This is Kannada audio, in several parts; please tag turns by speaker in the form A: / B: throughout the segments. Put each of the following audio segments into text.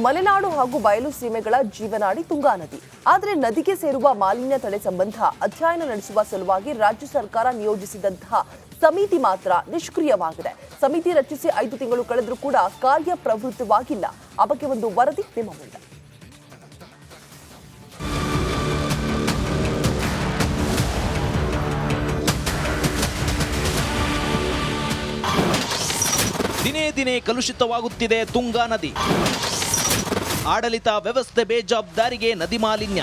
A: ಮಲೆನಾಡು ಹಾಗೂ ಬಯಲು ಸೀಮೆಗಳ ಜೀವನಾಡಿ ತುಂಗಾ ನದಿ. ಆದರೆ ನದಿಗೆ ಸೇರುವ ಮಾಲಿನ್ಯ ತಡೆ ಸಂಬಂಧ ಅಧ್ಯಯನ ನಡೆಸುವ ಸಲುವಾಗಿ ರಾಜ್ಯ ಸರ್ಕಾರ ನಿಯೋಜಿಸಿದಂತಹ ಸಮಿತಿ ಮಾತ್ರ ನಿಷ್ಕ್ರಿಯವಾಗಿದೆ. ಸಮಿತಿ ರಚಿಸಿ 5 ತಿಂಗಳು ಕಳೆದರೂ ಕೂಡ ಕಾರ್ಯಪ್ರವೃತ್ತವಾಗಿಲ್ಲ. ಆ ಬಗ್ಗೆ ಒಂದು ವರದಿ ನಿಮ್ಮ ಮುಂದೆ.
B: ದಿನೇ ದಿನೇ ಕಲುಷಿತವಾಗುತ್ತಿದೆ ತುಂಗಾ ನದಿ. ಆಡಳಿತ ವ್ಯವಸ್ಥೆ ಬೇಜವಾಬ್ದಾರಿಗೆ ನದಿ ಮಾಲಿನ್ಯ.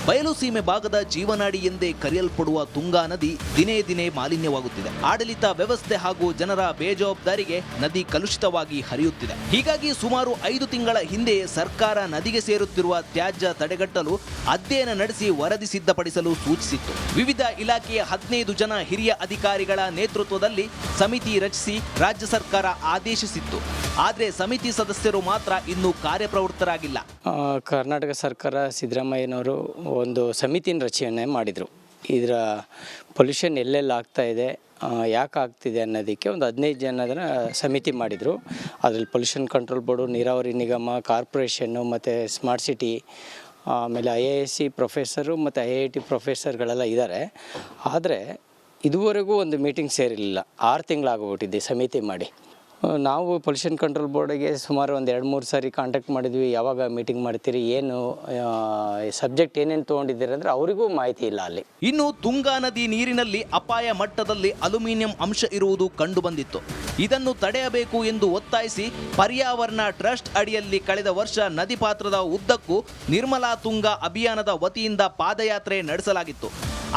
B: ಬಯಲು ಸೀಮೆ ಭಾಗದ ಜೀವನಾಡಿ ಎಂದೇ ಕರೆಯಲ್ಪಡುವ ತುಂಗಾ ನದಿ ದಿನೇ ದಿನೇ ಮಾಲಿನ್ಯವಾಗುತ್ತಿದೆ. ಆಡಳಿತ ವ್ಯವಸ್ಥೆ ಹಾಗೂ ಜನರ ಬೇಜವಾಬ್ದಾರಿಗೆ ನದಿ ಕಲುಷಿತವಾಗಿ ಹರಿಯುತ್ತಿದೆ. ಹೀಗಾಗಿ ಸುಮಾರು 5 ತಿಂಗಳ ಹಿಂದೆ ಸರ್ಕಾರ ನದಿಗೆ ಸೇರುತ್ತಿರುವ ತ್ಯಾಜ್ಯ ತಡೆಗಟ್ಟಲು ಅಧ್ಯಯನ ನಡೆಸಿ ವರದಿ ಸಿದ್ಧಪಡಿಸಲು ಸೂಚಿಸಿತ್ತು. ವಿವಿಧ ಇಲಾಖೆಯ 15 ಜನ ಹಿರಿಯ ಅಧಿಕಾರಿಗಳ ನೇತೃತ್ವದಲ್ಲಿ ಸಮಿತಿ ರಚಿಸಿ ರಾಜ್ಯ ಸರ್ಕಾರ ಆದೇಶಿಸಿತ್ತು. ಆದರೆ ಸಮಿತಿ ಸದಸ್ಯರು ಮಾತ್ರ ಇನ್ನೂ ಕಾರ್ಯಪ್ರವೃತ್ತರಾಗಿಲ್ಲ.
C: ಕರ್ನಾಟಕ ಸರ್ಕಾರ ಸಿದ್ದರಾಮಯ್ಯನವರು ಒಂದು ಸಮಿತಿನ ರಚನೆ ಮಾಡಿದರು. ಇದರ ಪೊಲ್ಯೂಷನ್ ಎಲ್ಲೆಲ್ಲಿ ಆಗ್ತಾ ಇದೆ, ಯಾಕೆ ಆಗ್ತಿದೆ ಅನ್ನೋದಕ್ಕೆ ಒಂದು 15 ಜನರ ಸಮಿತಿ ಮಾಡಿದರು. ಅದರಲ್ಲಿ ಪೊಲ್ಯೂಷನ್ ಕಂಟ್ರೋಲ್ ಬೋರ್ಡು, ನೀರಾವರಿ ನಿಗಮ, ಕಾರ್ಪೊರೇಷನ್ನು ಮತ್ತು ಸ್ಮಾರ್ಟ್ ಸಿಟಿ, ಆಮೇಲೆ IISc ಪ್ರೊಫೆಸರು ಮತ್ತು IIT ಪ್ರೊಫೆಸರ್ಗಳೆಲ್ಲ ಇದ್ದಾರೆ. ಆದರೆ ಇದುವರೆಗೂ ಒಂದು ಮೀಟಿಂಗ್ ಸೇರಿರಲಿಲ್ಲ. 6 ತಿಂಗಳಾಗೋಗ್ಬಿಟ್ಟಿದೆ ಸಮಿತಿ ಮಾಡಿ. ನಾವು ಪೊಲ್ಯೂಷನ್ ಕಂಟ್ರೋಲ್ ಬೋರ್ಡಿಗೆ ಸುಮಾರು ಒಂದು 2-3 ಸಾರಿ ಕಾಂಟ್ಯಾಕ್ಟ್ ಮಾಡಿದ್ವಿ. ಯಾವಾಗ ಮೀಟಿಂಗ್ ಮಾಡ್ತೀರಿ, ಏನು ಸಬ್ಜೆಕ್ಟ್ ಏನೇನು ತೊಗೊಂಡಿದ್ದೀರಿ ಅಂದರೆ ಅವರಿಗೂ ಮಾಹಿತಿ ಇಲ್ಲ ಅಲ್ಲಿ.
B: ಇನ್ನು ತುಂಗಾ ನದಿ ನೀರಿನಲ್ಲಿ ಅಪಾಯ ಮಟ್ಟದಲ್ಲಿ ಅಲ್ಯೂಮಿನಿಯಂ ಅಂಶ ಇರುವುದು ಕಂಡು ಬಂದಿತ್ತು. ಇದನ್ನು ತಡೆಯಬೇಕು ಎಂದು ಒತ್ತಾಯಿಸಿ ಪರ್ಯಾವರಣ ಟ್ರಸ್ಟ್ ಅಡಿಯಲ್ಲಿ ಕಳೆದ ವರ್ಷ ನದಿ ಪಾತ್ರದ ಉದ್ದಕ್ಕೂ ನಿರ್ಮಲಾ ತುಂಗಾ ಅಭಿಯಾನದ ವತಿಯಿಂದ ಪಾದಯಾತ್ರೆ ನಡೆಸಲಾಗಿತ್ತು.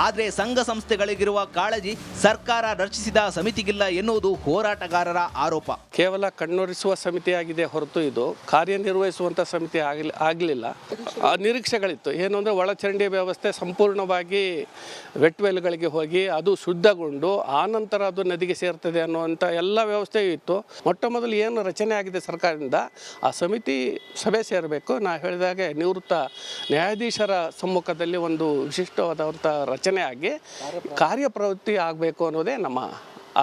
B: ಆದರೆ ಸಂಘ ಸಂಸ್ಥೆಗಳಿಗಿರುವ ಕಾಳಜಿ ಸರ್ಕಾರ ರಚಿಸಿದ ಸಮಿತಿಗಿಲ್ಲ ಎನ್ನುವುದು ಹೋರಾಟಗಾರರ ಆರೋಪ.
D: ಕೇವಲ ಕಣ್ಣೊರೆಸುವ ಸಮಿತಿಯಾಗಿದೆ ಹೊರತು ಇದು ಕಾರ್ಯನಿರ್ವಹಿಸುವಂಥ ಸಮಿತಿ ಆಗಲಿಲ್ಲ. ನಿರೀಕ್ಷೆಗಳಿತ್ತು. ಏನು ಅಂದರೆ ಒಳಚರಂಡಿ ವ್ಯವಸ್ಥೆ ಸಂಪೂರ್ಣವಾಗಿ ವೆಟ್ ವೆಲ್ಗಳಿಗೆ ಹೋಗಿ ಅದು ಶುದ್ಧಗೊಂಡು ಆನಂತರ ಅದು ನದಿಗೆ ಸೇರ್ತದೆ ಅನ್ನುವಂಥ ಎಲ್ಲ ವ್ಯವಸ್ಥೆಯೂ ಇತ್ತು. ಮೊಟ್ಟ ಮೊದಲು ಏನು ರಚನೆ ಆಗಿದೆ ಸರ್ಕಾರದಿಂದ, ಆ ಸಮಿತಿ ಸಭೆ ಸೇರಬೇಕು. ನಾ ಹೇಳಿದಾಗೆ ನಿವೃತ್ತ ನ್ಯಾಯಾಧೀಶರ ಸಮ್ಮುಖದಲ್ಲಿ ಒಂದು ವಿಶಿಷ್ಟವಾದಂಥ ರಚನೆ ಆಗಿ ಕಾರ್ಯಪ್ರವೃತ್ತಿ ಆಗಬೇಕು ಅನ್ನೋದೇ ನಮ್ಮ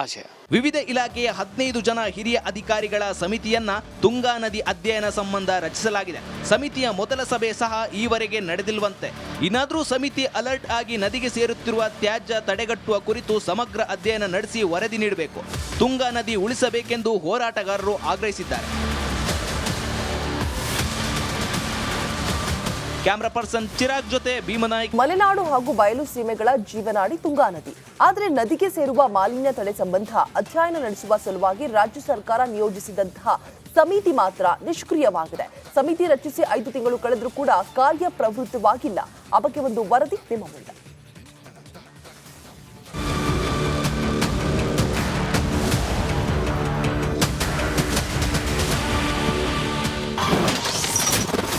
D: ಆಶಯ.
B: ವಿವಿಧ ಇಲಾಖೆಯ 15 ಜನ ಹಿರಿಯ ಅಧಿಕಾರಿಗಳ ಸಮಿತಿಯನ್ನ ತುಂಗಾ ನದಿ ಅಧ್ಯಯನ ಸಂಬಂಧ ರಚಿಸಲಾಗಿದೆ. ಸಮಿತಿಯ ಮೊದಲ ಸಭೆ ಸಹ ಈವರೆಗೆ ನಡೆದಿಲ್ವಂತೆ. ಇನ್ನಾದರೂ ಸಮಿತಿ ಅಲರ್ಟ್ ಆಗಿ ನದಿಗೆ ಸೇರುತ್ತಿರುವ ತ್ಯಾಜ್ಯ ತಡೆಗಟ್ಟುವ ಕುರಿತು ಸಮಗ್ರ ಅಧ್ಯಯನ ನಡೆಸಿ ವರದಿ ನೀಡಬೇಕು. ತುಂಗಾ ನದಿ ಉಳಿಸಬೇಕೆಂದು ಹೋರಾಟಗಾರರು ಆಗ್ರಹಿಸಿದ್ದಾರೆ. ಕ್ಯಾಮರಾ ಪರ್ಸನ್ ಚಿರಾಗ್ ಜೊತೆ ಭೀಮನಾಯ್ಕ್.
A: ಮಲೆನಾಡು ಹಾಗೂ ಬಯಲು ಸೀಮೆಗಳ ಜೀವನಾಡಿ ತುಂಗಾ ನದಿ. ಆದರೆ ನದಿಗೆ ಸೇರುವ ಮಾಲಿನ್ಯ ತಡೆ ಸಂಬಂಧ ಅಧ್ಯಯನ ನಡೆಸುವ ಸಲುವಾಗಿ ರಾಜ್ಯ ಸರ್ಕಾರ ನಿಯೋಜಿಸಿದಂತಹ ಸಮಿತಿ ಮಾತ್ರ ನಿಷ್ಕ್ರಿಯವಾಗಿದೆ. ಸಮಿತಿ ರಚಿಸಿ 5 ತಿಂಗಳು ಕಳೆದರೂ ಕೂಡ ಕಾರ್ಯಪ್ರವೃತ್ತವಾಗಿಲ್ಲ. ಆ ಬಗ್ಗೆ ಒಂದು ವರದಿ ನಿಮ್ಮ ಮುಂದೆ.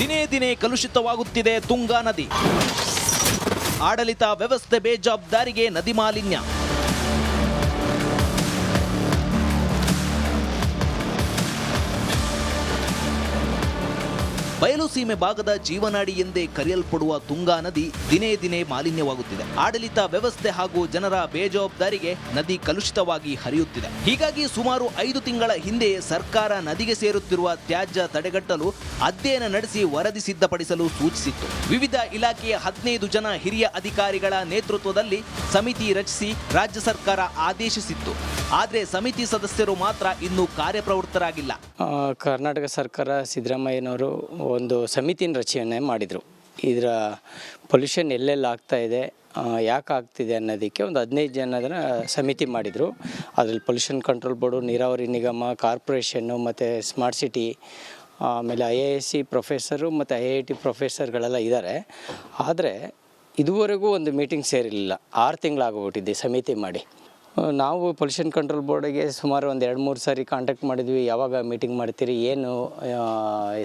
B: ದಿನೇ ದಿನೇ ಕಲುಷಿತವಾಗುತ್ತಿದೆ ತುಂಗಾ ನದಿ. ಆಡಳಿತ ವ್ಯವಸ್ಥೆ ಬೇಜವಾಬ್ದಾರಿಗೆ ನದಿ ಮಾಲಿನ್ಯ. ಬಯಲು ಸೀಮೆ ಭಾಗದ ಜೀವನಾಡಿ ಎಂದೇ ಕರೆಯಲ್ಪಡುವ ತುಂಗಾ ನದಿ ದಿನೇ ದಿನೇ ಮಾಲಿನ್ಯವಾಗುತ್ತಿದೆ. ಆಡಳಿತ ವ್ಯವಸ್ಥೆ ಹಾಗೂ ಜನರ ಬೇಜವಾಬ್ದಾರಿಗೆ ನದಿ ಕಲುಷಿತವಾಗಿ ಹರಿಯುತ್ತಿದೆ. ಹೀಗಾಗಿ ಸುಮಾರು 5 ತಿಂಗಳ ಹಿಂದೆ ಸರ್ಕಾರ ನದಿಗೆ ಸೇರುತ್ತಿರುವ ತ್ಯಾಜ್ಯ ತಡೆಗಟ್ಟಲು ಅಧ್ಯಯನ ನಡೆಸಿ ವರದಿ ಸಿದ್ಧಪಡಿಸಲು ಸೂಚಿಸಿತ್ತು. ವಿವಿಧ ಇಲಾಖೆಯ 15 ಜನ ಹಿರಿಯ ಅಧಿಕಾರಿಗಳ ನೇತೃತ್ವದಲ್ಲಿ ಸಮಿತಿ ರಚಿಸಿ ರಾಜ್ಯ ಸರ್ಕಾರ ಆದೇಶಿಸಿತ್ತು. ಆದರೆ ಸಮಿತಿ ಸದಸ್ಯರು ಮಾತ್ರ ಇನ್ನೂ ಕಾರ್ಯಪ್ರವೃತ್ತರಾಗಿಲ್ಲ.
C: ಕರ್ನಾಟಕ ಸರ್ಕಾರ ಸಿದ್ದರಾಮಯ್ಯನವರು ಒಂದು ಸಮಿತಿನ ರಚನೆ ಮಾಡಿದರು. ಇದರ ಪೊಲ್ಯೂಷನ್ ಎಲ್ಲೆಲ್ಲಿ ಆಗ್ತಾ ಇದೆ, ಯಾಕೆ ಆಗ್ತಿದೆ ಅನ್ನೋದಕ್ಕೆ ಒಂದು 15 ಜನರ ಸಮಿತಿ ಮಾಡಿದರು. ಅದರಲ್ಲಿ ಪೊಲ್ಯೂಷನ್ ಕಂಟ್ರೋಲ್ ಬೋರ್ಡು, ನೀರಾವರಿ ನಿಗಮ, ಕಾರ್ಪೊರೇಷನ್ನು ಮತ್ತು ಸ್ಮಾರ್ಟ್ ಸಿಟಿ, ಆಮೇಲೆ IISc ಪ್ರೊಫೆಸರು ಮತ್ತು IIT ಪ್ರೊಫೆಸರ್ಗಳೆಲ್ಲ ಇದ್ದಾರೆ. ಆದರೆ ಇದುವರೆಗೂ ಒಂದು ಮೀಟಿಂಗ್ ಸೇರಿರಲಿಲ್ಲ. 6 ತಿಂಗಳಾಗೋಗ್ಬಿಟ್ಟಿದೆ ಸಮಿತಿ ಮಾಡಿ. ನಾವು ಪೊಲ್ಯೂಷನ್ ಕಂಟ್ರೋಲ್ ಬೋರ್ಡಿಗೆ ಸುಮಾರು ಒಂದು 2-3 ಸಾರಿ ಕಾಂಟ್ಯಾಕ್ಟ್ ಮಾಡಿದ್ವಿ. ಯಾವಾಗ ಮೀಟಿಂಗ್ ಮಾಡ್ತೀರಿ, ಏನು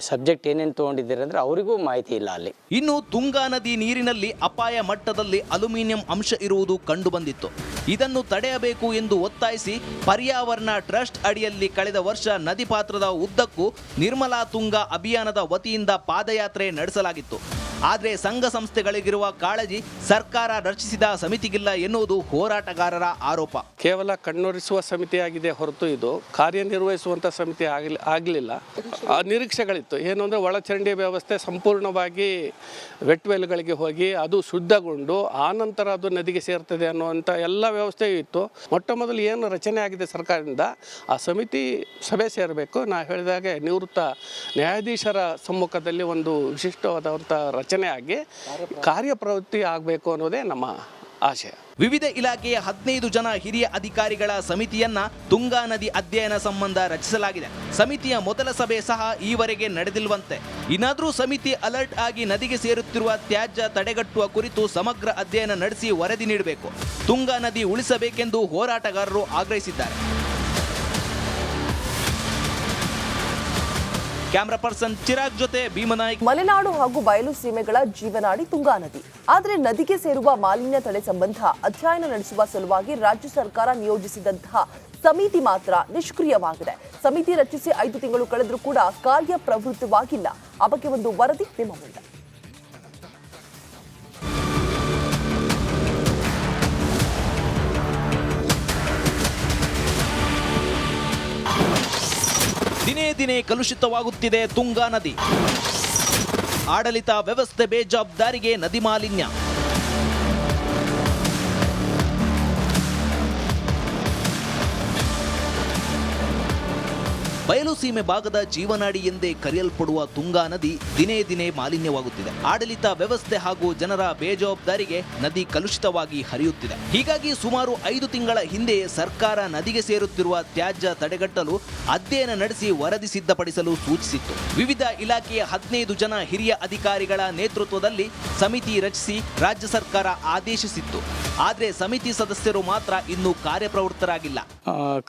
C: ಸಬ್ಜೆಕ್ಟ್ ಏನೇನು ತೊಗೊಂಡಿದ್ದೀರಿ ಅಂದರೆ ಅವರಿಗೂ ಮಾಹಿತಿ ಇಲ್ಲ ಅಲ್ಲಿ.
B: ಇನ್ನು ತುಂಗಾ ನದಿ ನೀರಿನಲ್ಲಿ ಅಪಾಯ ಮಟ್ಟದಲ್ಲಿ ಅಲ್ಯೂಮಿನಿಯಂ ಅಂಶ ಇರುವುದು ಕಂಡು ಬಂದಿತ್ತು. ಇದನ್ನು ತಡೆಯಬೇಕು ಎಂದು ಒತ್ತಾಯಿಸಿ ಪರ್ಯಾವರಣ ಟ್ರಸ್ಟ್ ಅಡಿಯಲ್ಲಿ ಕಳೆದ ವರ್ಷ ನದಿ ಪಾತ್ರದ ಉದ್ದಕ್ಕೂ ನಿರ್ಮಲಾ ತುಂಗಾ ಅಭಿಯಾನದ ವತಿಯಿಂದ ಪಾದಯಾತ್ರೆ ನಡೆಸಲಾಗಿತ್ತು. ಆದರೆ ಸಂಘ ಸಂಸ್ಥೆಗಳಿಗಿರುವ ಕಾಳಜಿ ಸರ್ಕಾರ ರಚಿಸಿದ ಸಮಿತಿಗಿಲ್ಲ ಎನ್ನುವುದು ಹೋರಾಟಗಾರರ ಆರೋಪ.
D: ಕೇವಲ ಕಣ್ಣೊರೆಸುವ ಸಮಿತಿಯಾಗಿದೆ ಹೊರತು ಇದು ಕಾರ್ಯನಿರ್ವಹಿಸುವಂಥ ಸಮಿತಿ ಆಗಲಿಲ್ಲ. ನಿರೀಕ್ಷೆಗಳಿತ್ತು. ಏನು ಅಂದರೆ ಒಳಚರಂಡಿ ವ್ಯವಸ್ಥೆ ಸಂಪೂರ್ಣವಾಗಿ ವೆಟ್ವೆಲ್ಗಳಿಗೆ ಹೋಗಿ ಅದು ಶುದ್ಧಗೊಂಡು ಆನಂತರ ಅದು ನದಿಗೆ ಸೇರ್ತದೆ ಅನ್ನುವಂಥ ಎಲ್ಲ ವ್ಯವಸ್ಥೆಯೂ ಇತ್ತು. ಮೊಟ್ಟ ಮೊದಲು ಏನು ರಚನೆ ಆಗಿದೆ ಸರ್ಕಾರದಿಂದ, ಆ ಸಮಿತಿ ಸಭೆ ಸೇರಬೇಕು. ನಾ ಹೇಳಿದಾಗೆ ನಿವೃತ್ತ ನ್ಯಾಯಾಧೀಶರ ಸಮ್ಮುಖದಲ್ಲಿ ಒಂದು ವಿಶಿಷ್ಟವಾದಂಥ ರಚನೆ ಆಗಿ ಕಾರ್ಯಪ್ರವೃತ್ತಿ ಆಗಬೇಕು ಅನ್ನೋದೇ ನಮ್ಮ ಆಶಯ.
B: ವಿವಿಧ ಇಲಾಖೆಯ 15 ಜನ ಹಿರಿಯ ಅಧಿಕಾರಿಗಳ ಸಮಿತಿಯನ್ನ ತುಂಗಾ ನದಿ ಅಧ್ಯಯನ ಸಂಬಂಧ ರಚಿಸಲಾಗಿದೆ. ಸಮಿತಿಯ ಮೊದಲ ಸಭೆ ಸಹ ಈವರೆಗೆ ನಡೆದಿಲ್ವಂತೆ. ಇನ್ನಾದರೂ ಸಮಿತಿ ಅಲರ್ಟ್ ಆಗಿ ನದಿಗೆ ಸೇರುತ್ತಿರುವ ತ್ಯಾಜ್ಯ ತಡೆಗಟ್ಟುವ ಕುರಿತು ಸಮಗ್ರ ಅಧ್ಯಯನ ನಡೆಸಿ ವರದಿ ನೀಡಬೇಕು. ತುಂಗಾ ನದಿ ಉಳಿಸಬೇಕೆಂದು ಹೋರಾಟಗಾರರು ಆಗ್ರಹಿಸಿದ್ದಾರೆ. ಕ್ಯಾಮರಾ ಪರ್ಸನ್ ಚಿರಾಗ್ ಜೊತೆ ಭೀಮನಾಯ್ಕ್.
A: ಮಲೆನಾಡು ಹಾಗೂ ಬಯಲು ಸೀಮೆಗಳ ಜೀವನಾಡಿ ತುಂಗಾ ನದಿ. ಆದರೆ ನದಿಗೆ ಸೇರುವ ಮಾಲಿನ್ಯ ತಡೆ ಸಂಬಂಧ ಅಧ್ಯಯನ ನಡೆಸುವ ಸಲುವಾಗಿ ರಾಜ್ಯ ಸರ್ಕಾರ ನಿಯೋಜಿಸಿದಂತಹ ಸಮಿತಿ ಮಾತ್ರ ನಿಷ್ಕ್ರಿಯವಾಗಿದೆ. ಸಮಿತಿ ರಚಿಸಿ 5 ತಿಂಗಳು ಕಳೆದರೂ ಕೂಡ ಕಾರ್ಯಪ್ರವೃತ್ತವಾಗಿಲ್ಲ. ಆ ಬಗ್ಗೆ ಒಂದು ವರದಿ ನಿಮ್ಮ ಮುಂದೆ.
B: ದಿನೇ ದಿನೇ ಕಲುಷಿತವಾಗುತ್ತಿದೆ ತುಂಗಾ ನದಿ. ಆಡಳಿತ ವ್ಯವಸ್ಥೆ ಬೇಜವಾಬ್ದಾರಿಗೆ ನದಿ ಮಾಲಿನ್ಯ. ಬಯಲುಸೀಮೆ ಭಾಗದ ಜೀವನಾಡಿ ಎಂದೇ ಕರೆಯಲ್ಪಡುವ ತುಂಗಾ ನದಿ ದಿನೇ ದಿನೇ ಮಾಲಿನ್ಯವಾಗುತ್ತಿದೆ. ಆಡಳಿತ ವ್ಯವಸ್ಥೆ ಹಾಗೂ ಜನರ ಬೇಜವಾಬ್ದಾರಿಗೆ ನದಿ ಕಲುಷಿತವಾಗಿ ಹರಿಯುತ್ತಿದೆ. ಹೀಗಾಗಿ ಸುಮಾರು 5 ತಿಂಗಳ ಹಿಂದೆ ಸರ್ಕಾರ ನದಿಗೆ ಸೇರುತ್ತಿರುವ ತ್ಯಾಜ್ಯ ತಡೆಗಟ್ಟಲು ಅಧ್ಯಯನ ನಡೆಸಿ ವರದಿ ಸಿದ್ಧಪಡಿಸಲು ಸೂಚಿಸಿತ್ತು. ವಿವಿಧ ಇಲಾಖೆಯ 15 ಜನ ಹಿರಿಯ ಅಧಿಕಾರಿಗಳ ನೇತೃತ್ವದಲ್ಲಿ ಸಮಿತಿ ರಚಿಸಿ ರಾಜ್ಯ ಸರ್ಕಾರ ಆದೇಶಿಸಿತ್ತು. ಆದರೆ ಸಮಿತಿ ಸದಸ್ಯರು ಮಾತ್ರ ಇನ್ನೂ ಕಾರ್ಯಪ್ರವೃತ್ತರಾಗಿಲ್ಲ.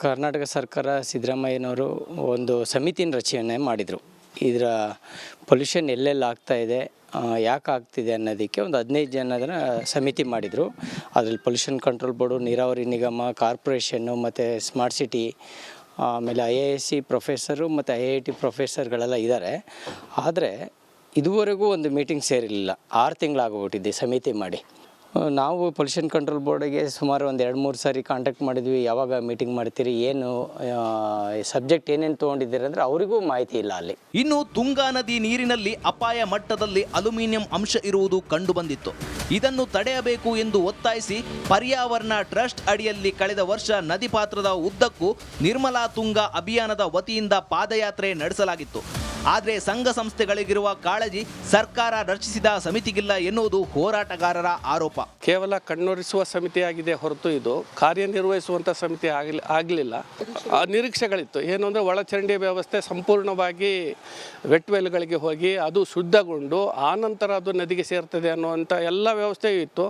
C: ಕರ್ನಾಟಕ ಸರ್ಕಾರ ಸಿದ್ದರಾಮಯ್ಯನವರು ಒಂದು ಸಮಿತಿನ ರಚನೆ ಮಾಡಿದರು. ಇದರ ಪೊಲ್ಯೂಷನ್ ಎಲ್ಲೆಲ್ಲಿ ಆಗ್ತಾ ಇದೆ, ಯಾಕೆ ಆಗ್ತಿದೆ ಅನ್ನೋದಕ್ಕೆ ಒಂದು 15 ಜನದ ಸಮಿತಿ ಮಾಡಿದರು. ಅದರಲ್ಲಿ ಪೊಲ್ಯೂಷನ್ ಕಂಟ್ರೋಲ್ ಬೋರ್ಡು, ನೀರಾವರಿ ನಿಗಮ, ಕಾರ್ಪೊರೇಷನ್ನು ಮತ್ತು ಸ್ಮಾರ್ಟ್ ಸಿಟಿ, ಆಮೇಲೆ IISc ಪ್ರೊಫೆಸರು ಮತ್ತು IIT ಪ್ರೊಫೆಸರ್ಗಳೆಲ್ಲ ಇದ್ದಾರೆ. ಆದರೆ ಇದುವರೆಗೂ ಒಂದು ಮೀಟಿಂಗ್ ಸೇರಿರಲಿಲ್ಲ. 6 ತಿಂಗಳಾಗೋಗ್ಬಿಟ್ಟಿದೆ ಸಮಿತಿ ಮಾಡಿ. ನಾವು ಪೊಲ್ಯೂಷನ್ ಕಂಟ್ರೋಲ್ ಬೋರ್ಡಿಗೆ ಸುಮಾರು ಒಂದು 2-3 ಸಾರಿ ಕಾಂಟ್ಯಾಕ್ಟ್ ಮಾಡಿದ್ವಿ. ಯಾವಾಗ ಮೀಟಿಂಗ್ ಮಾಡ್ತೀರಿ, ಏನು ಸಬ್ಜೆಕ್ಟ್ ಏನೇನು ತೊಗೊಂಡಿದ್ದೀರಿ ಅಂದರೆ ಅವರಿಗೂ ಮಾಹಿತಿ ಇಲ್ಲ ಅಲ್ಲಿ.
B: ಇನ್ನು ತುಂಗಾ ನದಿ ನೀರಿನಲ್ಲಿ ಅಪಾಯ ಮಟ್ಟದಲ್ಲಿ ಅಲ್ಯೂಮಿನಿಯಂ ಅಂಶ ಇರುವುದು ಕಂಡುಬಂದಿತ್ತು. ಇದನ್ನು ತಡೆಯಬೇಕು ಎಂದು ಒತ್ತಾಯಿಸಿ ಪರ್ಯಾವರಣ ಟ್ರಸ್ಟ್ ಅಡಿಯಲ್ಲಿ ಕಳೆದ ವರ್ಷ ನದಿ ಪಾತ್ರದ ಉದ್ದಕ್ಕೂ ನಿರ್ಮಲಾ ತುಂಗಾ ಅಭಿಯಾನದ ವತಿಯಿಂದ ಪಾದಯಾತ್ರೆ ನಡೆಸಲಾಗಿತ್ತು. ಆದರೆ ಸಂಘ ಸಂಸ್ಥೆಗಳಿಗಿರುವ ಕಾಳಜಿ ಸರ್ಕಾರ ರಚಿಸಿದ ಸಮಿತಿಗಿಲ್ಲ ಎನ್ನುವುದು ಹೋರಾಟಗಾರರ ಆರೋಪ.
D: ಕೇವಲ ಕಣ್ಣೊರೆಸುವ ಸಮಿತಿಯಾಗಿದೆ ಹೊರತು ಇದು ಕಾರ್ಯನಿರ್ವಹಿಸುವಂಥ ಸಮಿತಿ ಆಗಲಿಲ್ಲ. ನಿರೀಕ್ಷೆಗಳಿತ್ತು. ಏನು ಅಂದರೆ ಒಳಚರಂಡಿ ವ್ಯವಸ್ಥೆ ಸಂಪೂರ್ಣವಾಗಿ ವೆಟ್ವೆಲ್ಗಳಿಗೆ ಹೋಗಿ ಅದು ಶುದ್ಧಗೊಂಡು ಆನಂತರ ಅದು ನದಿಗೆ ಸೇರ್ತದೆ ಅನ್ನುವಂಥ ಎಲ್ಲ ವ್ಯವಸ್ಥೆಯೂ ಇತ್ತು.